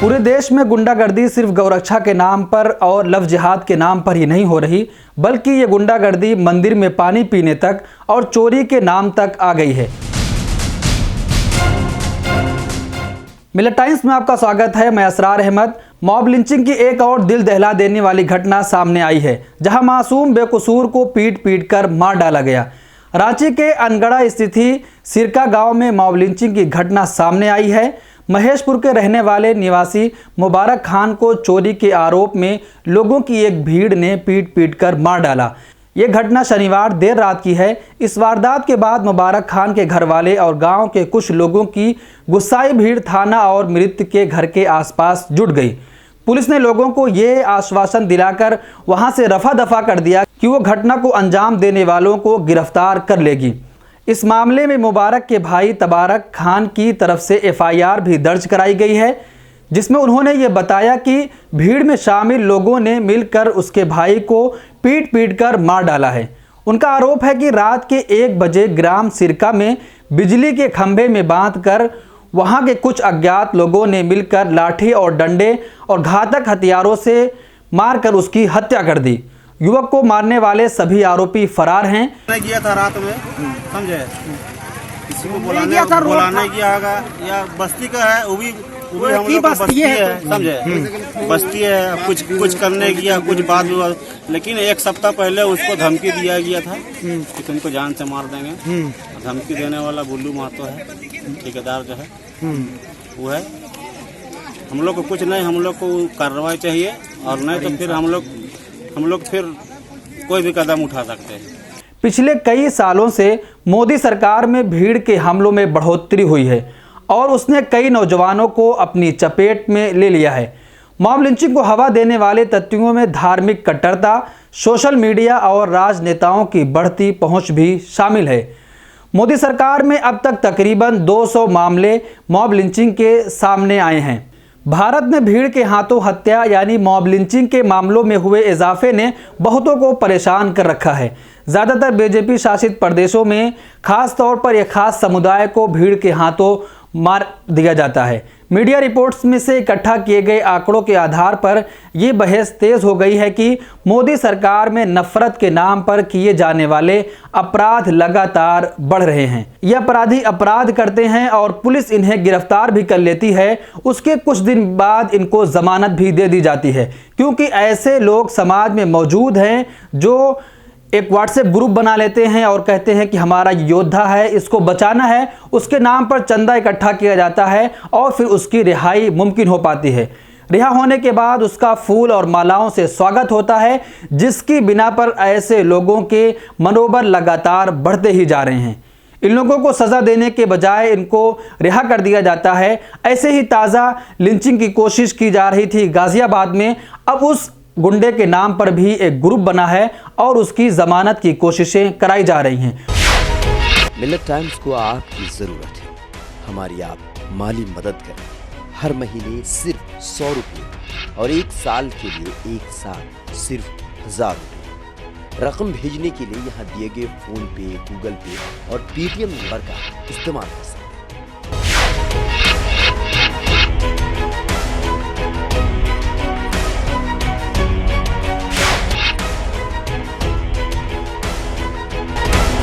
पूरे देश में गुंडागर्दी सिर्फ गौरक्षा के नाम पर और लव जिहाद के नाम पर ही नहीं हो रही, बल्कि ये गुंडागर्दी मंदिर में पानी पीने तक और चोरी के नाम तक आ गई है। मिलत टाइम्स में आपका स्वागत है। मैं असरार अहमद। मॉब लिंचिंग की एक और दिल दहला देने वाली घटना सामने आई है, जहां मासूम बेकसूर को पीट पीट कर मार डाला गया। रांची के अनगढ़ा स्थित सिरका गांव में मॉब लिंचिंग की घटना सामने आई है। महेशपुर के रहने वाले निवासी मुबारक खान को चोरी के आरोप में लोगों की एक भीड़ ने पीट पीट कर मार डाला। ये घटना शनिवार देर रात की है। इस वारदात के बाद मुबारक खान के घर वाले और गांव के कुछ लोगों की गुस्साई भीड़ थाना और मृतक के घर के आसपास जुट गई। पुलिस ने लोगों को ये आश्वासन दिलाकर वहां से रफा दफा कर दिया कि वो घटना को अंजाम देने वालों को गिरफ्तार कर लेगी। इस मामले में मुबारक के भाई तबारक खान की तरफ से एफआईआर भी दर्ज कराई गई है, जिसमें उन्होंने ये बताया कि भीड़ में शामिल लोगों ने मिलकर उसके भाई को पीट पीट कर मार डाला है। उनका आरोप है कि रात के 1 बजे ग्राम सिरका में बिजली के खंभे में बांधकर वहां के कुछ अज्ञात लोगों ने मिलकर लाठी और डंडे और घातक हथियारों से मारकर उसकी हत्या कर दी। युवक को मारने वाले सभी आरोपी फरार हैं। किया था रात में, समझे, किसी को बुलाने किया होगा या बस्ती का है, वो भी हम लोग बस्ती है, समझे, बस्ती है। कुछ करने किया, कुछ बात हुआ, लेकिन 1 सप्ताह पहले उसको धमकी दिया गया था कि तुमको जान से मार देंगे। धमकी देने वाला बुल्लू महतो है, ठेकेदार जो है वो है। हम लोग को कुछ नहीं, हम लोग को कार्रवाई चाहिए, और नहीं तो फिर हम लोग फिर कोई भी कदम उठा सकते हैं। पिछले कई सालों से मोदी सरकार में भीड़ के हमलों में बढ़ोतरी हुई है और उसने कई नौजवानों को अपनी चपेट में ले लिया है। मॉब लिंचिंग को हवा देने वाले तत्वों में धार्मिक कट्टरता, सोशल मीडिया और राजनेताओं की बढ़ती पहुंच भी शामिल है। मोदी सरकार में अब तक तकरीबन 200 मामले मॉब लिंचिंग के सामने आए हैं। भारत में भीड़ के हाथों हत्या यानी मॉब लिंचिंग के मामलों में हुए इजाफे ने बहुतों को परेशान कर रखा है। ज़्यादातर बीजेपी शासित प्रदेशों में खास तौर पर एक खास समुदाय को भीड़ के हाथों मार दिया जाता है। मीडिया रिपोर्ट्स में से इकट्ठा किए गए आंकड़ों के आधार पर ये बहस तेज हो गई है कि मोदी सरकार में नफरत के नाम पर किए जाने वाले अपराध लगातार बढ़ रहे हैं। ये अपराधी अपराध करते हैं और पुलिस इन्हें गिरफ्तार भी कर लेती है। उसके कुछ दिन बाद इनको जमानत भी दे दी जाती है, क्योंकि ऐसे लोग समाज में मौजूद हैं जो एक व्हाट्सएप ग्रुप बना लेते हैं और कहते हैं कि हमारा योद्धा है, इसको बचाना है। उसके नाम पर चंदा इकट्ठा किया जाता है और फिर उसकी रिहाई मुमकिन हो पाती है। रिहा होने के बाद उसका फूल और मालाओं से स्वागत होता है, जिसकी बिना पर ऐसे लोगों के मनोबल लगातार बढ़ते ही जा रहे हैं। इन लोगों को सज़ा देने के बजाय इनको रिहा कर दिया जाता है। ऐसे ही ताज़ा लिंचिंग की कोशिश की जा रही थी गाजियाबाद में। अब उस गुंडे के नाम पर भी एक ग्रुप बना है और उसकी जमानत की कोशिशें कराई जा रही हैं। मिलत टाइम्स को आपकी जरूरत है, हमारी आप माली मदद करें। हर महीने सिर्फ 100 रुपये और 1 साल के लिए 1 साल सिर्फ 1000 रुपये। रकम भेजने के लिए यहाँ दिए गए फोन पे, गूगल पे और पेटीएम नंबर का इस्तेमाल कर सकते हैं।